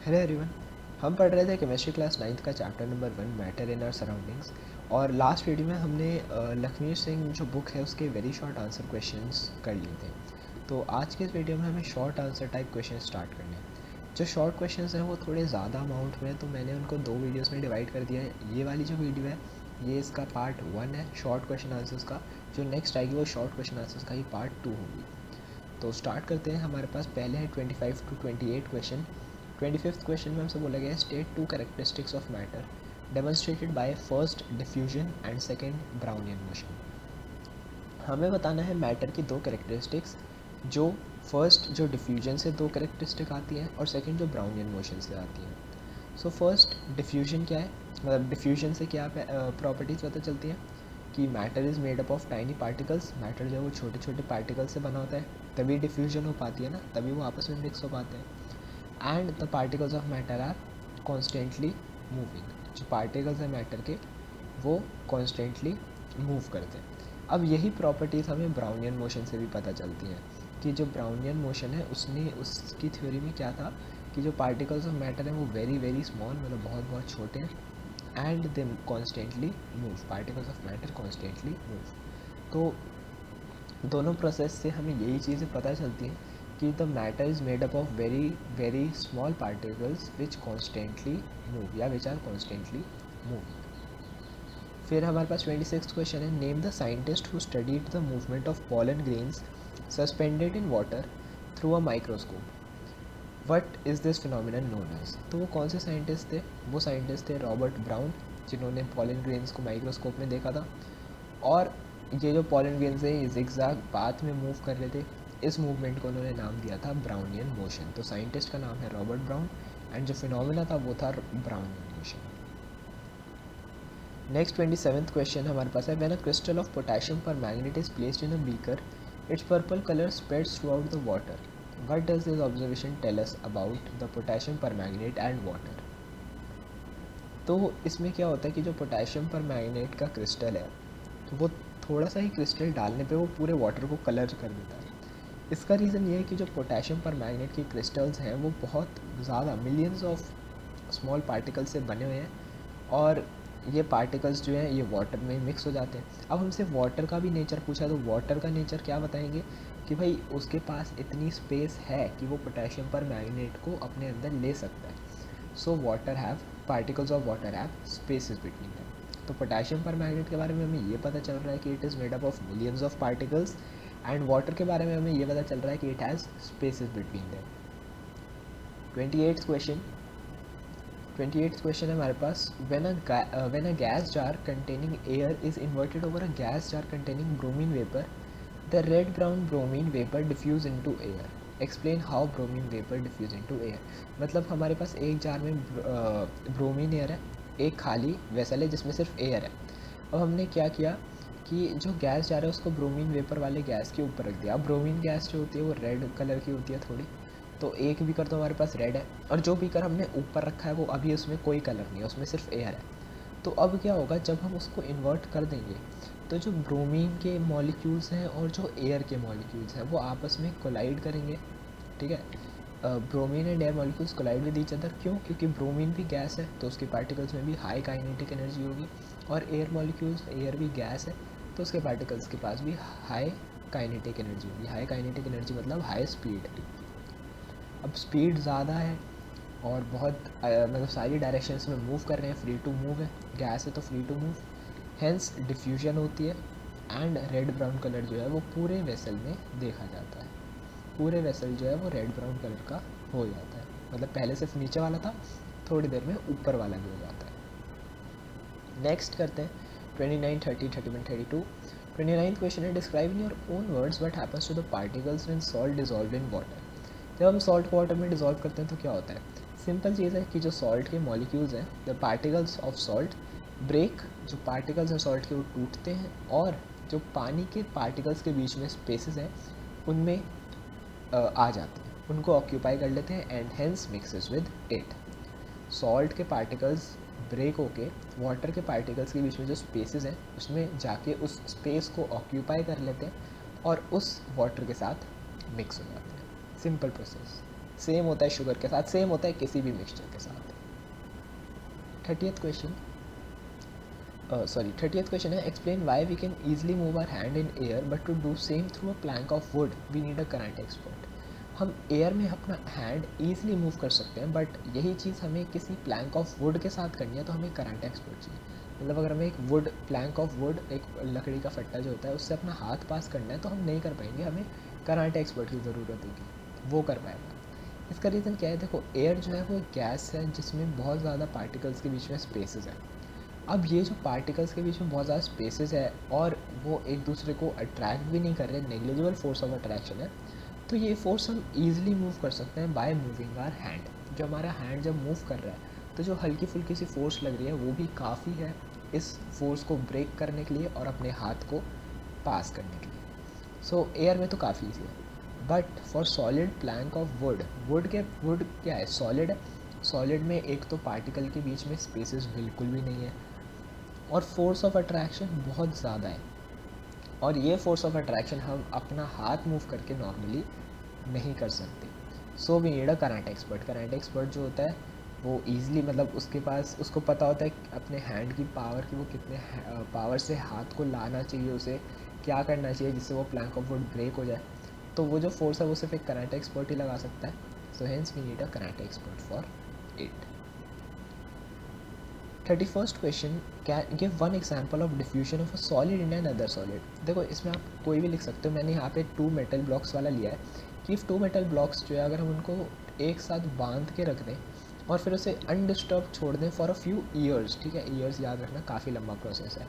Hello everyone. हम पढ़ रहे थे केमिस्ट्री क्लास 9th का chapter number 1 matter in our surroundings. और लास्ट वीडियो में हमने लखमीर सिंह जो बुक है उसके वेरी शॉर्ट आंसर क्वेश्चंस कर लिए थे। तो आज के इस वीडियो में हमें short answer type question start करने हैं। जो शॉर्ट क्वेश्चंस हैं वो थोड़े ज़्यादा अमाउंट में, तो मैंने उनको 2 वीडियोज़ में डिवाइड कर दिया है। ये वाली जो वीडियो है ये इसका पार्ट 1 है शॉर्ट क्वेश्चन आंसर्स का। जो नेक्स्ट आएगी वो शॉर्ट क्वेश्चन आंसर्स का ही पार्ट 2 होगी। तो स्टार्ट करते हैं। हमारे पास पहले है 25 to 28 क्वेश्चन। 25th क्वेश्चन में हमसे बोला गया है state 2 characteristics of matter demonstrated by first diffusion and second Brownian motion. हमें बताना है मैटर की 2 कैरेक्टरिस्टिक्स, जो फर्स्ट जो डिफ्यूजन से 2 कैरेक्टरिस्टिक आती हैं और सेकेंड जो ब्राउनियन मोशन से आती हैं। सो फर्स्ट डिफ्यूजन क्या है, मतलब डिफ्यूजन से क्या प्रॉपर्टीज़ पता चलती हैं कि matter is made up of tiny particles. Matter जो है वो छोटे छोटे पार्टिकल से बना होता है, तभी डिफ्यूजन हो पाती है ना, तभी वो आपस में मिक्स हो पाते हैं। And the particles of matter are constantly moving. जो पार्टिकल्स हैं मैटर के वो कॉन्स्टेंटली मूव करते हैं। अब यही प्रॉपर्टीज़ हमें ब्राउनियन मोशन से भी पता चलती हैं कि जो ब्राउनियन मोशन है उसकी थ्योरी में क्या था कि जो पार्टिकल्स ऑफ मैटर हैं वो वेरी वेरी स्मॉल, मतलब बहुत बहुत छोटे हैं। And they constantly move, particles of matter constantly move. तो दोनों प्रोसेस से हमें यही चीज़ें पता चलती हैं कि the matter is made up of very very small particles which constantly move या विच आर कॉन्स्टेंटली मूव। फिर हमारे पास 26th क्वेश्चन है, name the scientist who studied the movement of pollen grains suspended in water through a microscope. What is this phenomenon known as. तो वो कौन से scientist थे? वो साइंटिस्ट थे रॉबर्ट ब्राउन, जिन्होंने पॉलन ग्रेन्स को माइक्रोस्कोप में देखा था। और ये जो पॉलन ग्रेन्स है ये जिगजैग पाथ में मूव कर रहे थे। इस मूवमेंट को उन्होंने नाम दिया था ब्राउनियन मोशन। तो साइंटिस्ट का नाम है रॉबर्ट ब्राउन एंड जो फिनोमिना था वो था Brownian motion. Next 27th question हमारे पास है, when a crystal of potassium permanganate is placed in a beaker its purple colour spreads throughout the water. What does this observation tell us about the potassium permanganate and water. तो इसमें क्या होता है कि जो potassium पर magnet का crystal है वो थोड़ा सा ही क्रिस्टल डालने पे वो पूरे वाटर को कलर कर देता है। इसका रीज़न ये है कि जो पोटेशियम पर मैग्नेट के क्रिस्टल्स हैं वो बहुत ज़्यादा मिलियंस ऑफ स्मॉल पार्टिकल से बने हुए हैं और ये पार्टिकल्स जो हैं ये वाटर में मिक्स हो जाते हैं। अब हमसे वाटर का भी नेचर पूछा तो वाटर का नेचर क्या बताएंगे कि भाई उसके पास इतनी स्पेस है कि वो पोटेशियम पर मैग्नेट को अपने अंदर ले सकता है। So water have particles of water have spaces between them. तो पोटेशियम पर मैग्नेट के बारे में हमें ये पता चल रहा है कि it is made up of millions of particles and water के बारे में हमें ये पता चल रहा है कि it has spaces between them. 28th question 28th question है हमारे पास, when a gas jar containing air is inverted over a gas jar containing bromine vapor, the red brown bromine vapor diffuse into air. Explain how bromine vapor diffuse into air. मतलब हमारे पास एक jar में bromine air है, एक खाली vessel है जिसमें सिर्फ एयर है। अब हमने क्या किया कि जो गैस जार है उसको ब्रोमीन वेपर वाले गैस के ऊपर रख दिया। अब ब्रोमीन गैस जो होती है वो रेड कलर की होती है थोड़ी, तो एक बीकर तो हमारे पास रेड है और जो बीकर हमने ऊपर रखा है वो अभी उसमें कोई कलर नहीं है, उसमें सिर्फ एयर है। तो अब क्या होगा जब हम उसको इन्वर्ट कर देंगे तो जो ब्रोमीन के मॉलिक्यूल्स हैं और जो एयर के मॉलिक्यूल्स हैं वो आपस में कोलाइड करेंगे। ठीक है, bromine and air molecules collide with each other. क्यों? क्योंकि ब्रोमीन भी गैस है तो उसके पार्टिकल्स में भी हाई काइनेटिक एनर्जी होगी और एयर मॉलिक्यूल्स, एयर भी गैस है तो उसके पार्टिकल्स के पास भी हाई काइनेटिक एनर्जी होगी। हाई काइनेटिक एनर्जी मतलब हाई स्पीड। अब स्पीड ज़्यादा है और बहुत मतलब सारी डायरेक्शंस में मूव कर रहे हैं, फ्री टू मूव है, गैस है तो free to move, hence diffusion होती है एंड रेड ब्राउन कलर जो है वो पूरे वेसल में देखा जाता है। पूरे वेसल जो है वो रेड ब्राउन कलर का हो जाता है, मतलब पहले सिर्फ नीचे वाला था, थोड़ी देर में ऊपर वाला भी हो जाता है। नेक्स्ट करते हैं 29, 30, 31, 32। 29th क्वेश्चन है, describe in your own words what happens to the particles when salt dissolved in water. जब हम सॉल्ट को वाटर में डिज़ोल्व करते हैं तो क्या होता है? सिंपल चीज़ है कि जो सॉल्ट के मॉलिक्यूल्स हैं, the particles of salt break, जो पार्टिकल्स हैं सॉल्ट के वो टूटते हैं और जो पानी के पार्टिकल्स के बीच में स्पेसेस हैं उनमें आ जाते हैं, उनको ऑक्यूपाई कर लेते हैं and hence mixes with it. Salt के पार्टिकल्स ब्रेक होके वाटर के पार्टिकल्स के बीच में जो स्पेसेस हैं उसमें जाके उस स्पेस को ऑक्यूपाई कर लेते हैं और उस वाटर के साथ मिक्स हो जाते हैं। Simple process. सेम होता है शुगर के साथ, सेम होता है किसी भी मिक्सचर के साथ। 30th क्वेश्चन 30th क्वेश्चन है, explain why we can easily move our hand in air but to do same through a plank of wood we need a karate expert. हम एयर में अपना हैंड ईजिली मूव कर सकते हैं, but यही चीज़ हमें किसी प्लैंक ऑफ वुड के साथ करनी है तो हमें करंट एक्सपर्ट चाहिए। मतलब अगर हमें एक वुड प्लैंक ऑफ वुड, एक लकड़ी का फट्टा जो होता है, उससे अपना हाथ पास करना है तो हम नहीं कर पाएंगे, हमें करंट एक्सपर्ट की ज़रूरत होगी, वो कर पाएगा। इसका रीज़न क्या है, देखो एयर जो है वो एक गैस है जिसमें बहुत ज़्यादा पार्टिकल्स के बीच में स्पेसेस है। अब ये जो पार्टिकल्स के बीच में बहुत ज़्यादा स्पेसेस है और वो एक दूसरे को अट्रैक्ट भी नहीं कर रहे, नेग्लिजिबल फोर्स ऑफ अट्रैक्शन है, तो ये फोर्स हम ईजिली मूव कर सकते हैं बाय मूविंग आवर हैंड। जो हमारा हैंड जब मूव कर रहा है तो जो हल्की फुल्की सी फोर्स लग रही है वो भी काफ़ी है इस फोर्स को ब्रेक करने के लिए और अपने हाथ को पास करने के लिए। सो एयर में तो काफ़ी ईजी है, but for solid Planck of would, would क्या है, सॉलिड है। सॉलिड में एक तो पार्टिकल के बीच में स्पेसेस बिल्कुल भी नहीं है और फोर्स ऑफ अट्रैक्शन बहुत ज़्यादा है, और ये फोर्स ऑफ अट्रैक्शन हम अपना हाथ मूव करके नॉर्मली नहीं कर सकते। So we need a karate expert. Karate expert जो होता है वो ईजिली, मतलब उसके पास, उसको पता होता है अपने हैंड की पावर कि वो कितने पावर से हाथ को लाना चाहिए, उसे क्या करना चाहिए जिससे वो प्लैंक ऑफ वुड ब्रेक हो जाए। तो वो जो फोर्स है वो सिर्फ एक करंट एक्सपर्ट ही लगा सकता है। So hence we need a karate expert for it. 31st question, can give one example of diffusion of a solid in an other solid. देखो इसमें आप कोई भी लिख सकते हो, मैंने यहाँ पे 2 मेटल ब्लॉक्स वाला लिया है कि 2 मेटल ब्लॉक्स जो है अगर हम उनको एक साथ बांध के रख दें और फिर उसे अनडिस्टर्ब छोड़ दें फॉर अ फ्यू ईयर्स, ठीक है, ईयर्स याद रखना काफ़ी लंबा प्रोसेस है,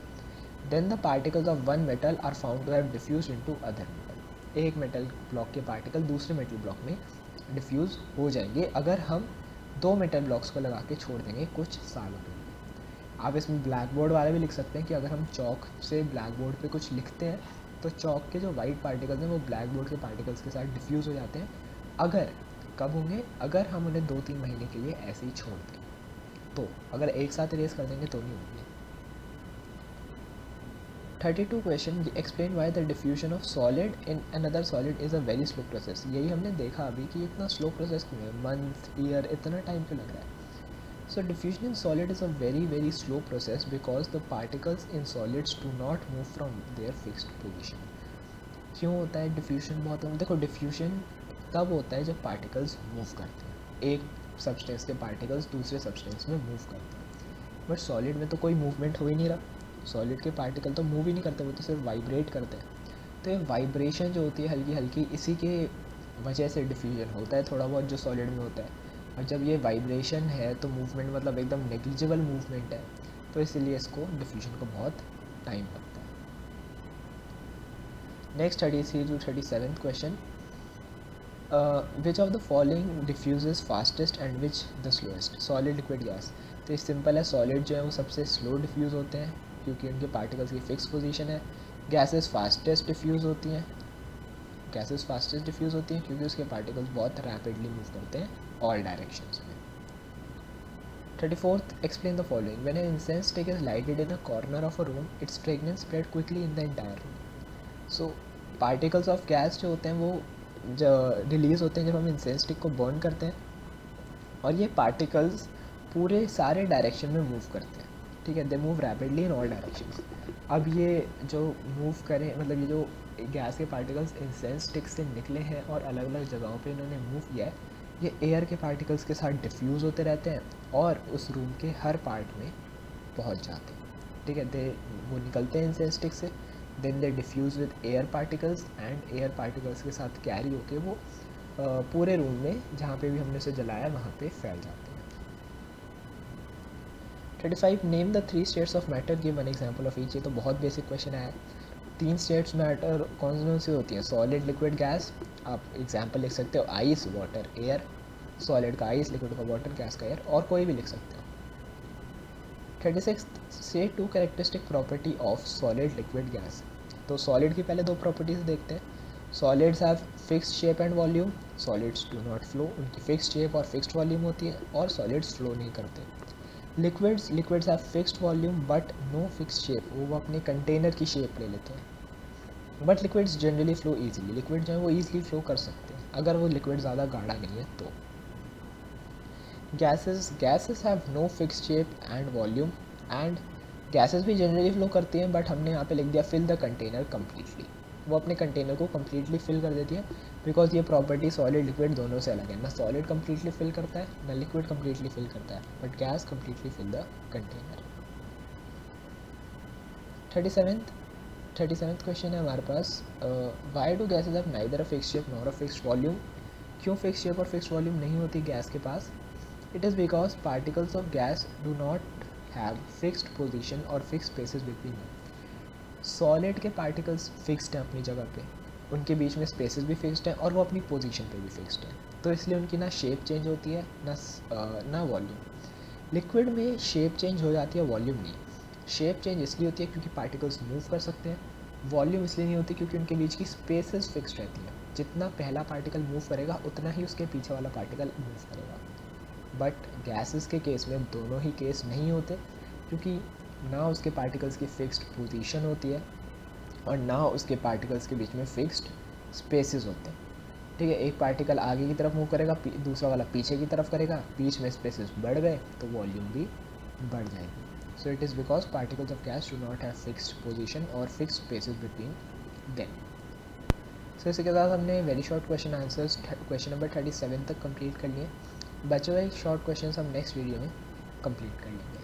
then the particles of one metal are found to have diffuse into other metal. एक मेटल ब्लॉक के पार्टिकल दूसरे मेटल ब्लॉक में डिफ्यूज़ हो जाएंगे अगर हम 2 मेटल ब्लॉक्स को लगा के छोड़ देंगे कुछ सालों के लिए। आप इसमें ब्लैक बोर्ड वाले भी लिख सकते हैं कि अगर हम चौक से ब्लैक बोर्ड पे कुछ लिखते हैं तो चौक के जो वाइट पार्टिकल्स हैं वो ब्लैक बोर्ड के पार्टिकल्स के साथ डिफ्यूज़ हो जाते हैं। अगर कब होंगे, अगर हम उन्हें 2-3 महीने के लिए ऐसे ही छोड़ दें, तो अगर एक साथ इरेज कर देंगे तो नहीं होंगे। 32 question, explain why the diffusion of solid in another solid is a very slow process. यही हमने देखा अभी कि इतना स्लो प्रोसेस क्यों है, मंथ ईयर इतना टाइम क्यों लग रहा है। So diffusion in solid is a very slow process because the particles in solids do not move from their fixed position. क्यों होता है डिफ्यूजन बहुत, देखो डिफ्यूजन तब होता है जब पार्टिकल्स मूव करते हैं, एक सब्सटेंस के पार्टिकल्स दूसरे सब्सटेंस में मूव करते हैं, बट सॉलिड में तो कोई मूवमेंट हो ही नहीं रहा, सॉलिड के पार्टिकल तो मूव ही नहीं करते, वो तो सिर्फ वाइब्रेट करते हैं। तो ये वाइब्रेशन जो होती है हल्की हल्की, इसी के वजह से डिफ्यूजन होता है थोड़ा बहुत जो सॉलिड में होता है। और जब ये वाइब्रेशन है तो मूवमेंट मतलब एकदम नेग्लिजिबल मूवमेंट है, तो इसीलिए इसको डिफ्यूजन को बहुत टाइम लगता है। Next 33 to 37 question, which of the following diffuses fastest and which the slowest. Solid liquid gas, तो ये सिंपल है, सॉलिड जो है वो सबसे स्लो डिफ्यूज़ होते हैं क्योंकि उनके पार्टिकल्स की फिक्स पोजीशन है। गैसेस फास्टेस्ट डिफ्यूज़ होती हैं, गैसेस फास्टेस्ट डिफ्यूज़ होती हैं क्योंकि उसके पार्टिकल्स बहुत रैपिडली मूव करते हैं ऑल डायरेक्शंस में। 34th, explain the following. When an incense stick is lighted in a corner of a room, its fragrance spread quickly in the entire room. So particles of gas जो होते हैं वो जो release होते हैं जब हम इंसेंस स्टिक को बर्न करते हैं, और ये पार्टिकल्स पूरे सारे डायरेक्शन में मूव करते हैं, ठीक है, they move rapidly in all directions. अब ये जो मूव करें, मतलब ये जो गैस के पार्टिकल्स इंसेंस स्टिक से निकले हैं और अलग अलग जगहों पे इन्होंने मूव किया है, ये एयर के पार्टिकल्स के साथ डिफ्यूज़ होते रहते हैं और उस रूम के हर पार्ट में पहुंच जाते हैं, ठीक है, वो निकलते हैं इंसेंस स्टिक से, then they diffuse with air particles and air particles के साथ कैरी होके वो पूरे रूम में जहाँ पे भी हमने उसे जलाया वहाँ पे फैल जाते हैं। 35, name the 3 states of matter, give one example of each. ये तो बहुत बेसिक क्वेश्चन है। 3 स्टेट्स मैटर कौन सी होती हैं, सॉलिड लिक्विड गैस, आप एग्जांपल लिख सकते हो आइस वाटर एयर, सॉलिड का आइस, लिक्विड का वाटर, गैस का एयर, और कोई भी लिख सकते हो। 36, से 2 characteristic property of solid liquid gas. तो सॉलिड की पहले 2 प्रॉपर्टीज़ देखते हैं। Solids have fixed shape and volume, solids do not flow, उनकी फिक्स्ड शेप और फिक्स्ड वॉल्यूम होती है, और सॉलिड्स फ्लो नहीं करते। Liquids have fixed volume but no fixed shape, वो अपने कंटेनर की शेप ले लेते हैं, but liquids generally flow easily, liquid जो है वो ईजिली फ्लो कर सकते हैं। अगर वो लिक्विड ज़्यादा गाढ़ा नहीं है तो। Gases have no fixed shape and volume, and gases भी जनरली फ्लो करती हैं, बट हमने यहाँ पे लिख दिया फिल द कंटेनर कम्प्लीटली। वो अपने कंटेनर को कम्प्लीटली फिल कर देती है, बिकॉज ये प्रॉपर्टी सॉलिड लिक्विड दोनों से अलग है। ना सॉलिड कम्प्लीटली फिल करता है ना लिक्विड कम्प्लीटली फिल करता है, but gas completely fill the container. 37th question है हमारे पास, why do gases have neither a fixed shape nor a fixed volume. क्यों फिक्स्ड शेप और फिक्स्ड वॉल्यूम नहीं होती गैस के पास? It is because particles of gas do not have fixed position और fixed spaces between them. Solid के particles fixed हैं अपनी जगह पे, उनके बीच में स्पेसेस भी फिक्स्ड हैं और वो अपनी पोजीशन पे भी फिक्स्ड हैं, तो इसलिए उनकी ना शेप चेंज होती है ना वॉल्यूम। लिक्विड में शेप चेंज हो जाती है, वॉल्यूम नहीं। शेप चेंज इसलिए होती है क्योंकि पार्टिकल्स मूव कर सकते हैं, वॉल्यूम इसलिए नहीं होती क्योंकि उनके बीच की स्पेसेस फिक्स्ड रहती हैं। जितना पहला पार्टिकल मूव करेगा उतना ही उसके पीछे वाला पार्टिकल मूव करेगा। बट गैसेस के केस में दोनों ही केस नहीं होते, क्योंकि ना उसके पार्टिकल्स की फिक्स्ड पोजीशन होती है और ना उसके पार्टिकल्स के बीच में फिक्स्ड स्पेसेस होते हैं। ठीक है, एक पार्टिकल आगे की तरफ मूव करेगा, दूसरा वाला पीछे की तरफ करेगा, बीच में स्पेसेस बढ़ गए तो वॉल्यूम भी बढ़ जाएगी। So it is because particles of gas do not have fixed position और फिक्स्ड स्पेसेस बिटवीन देम। सो इसी के साथ हमने very short question answers question number 37 तक कंप्लीट कर लिए। बचे हुए शॉर्ट क्वेश्चन हम नेक्स्ट वीडियो में कंप्लीट कर लेंगे।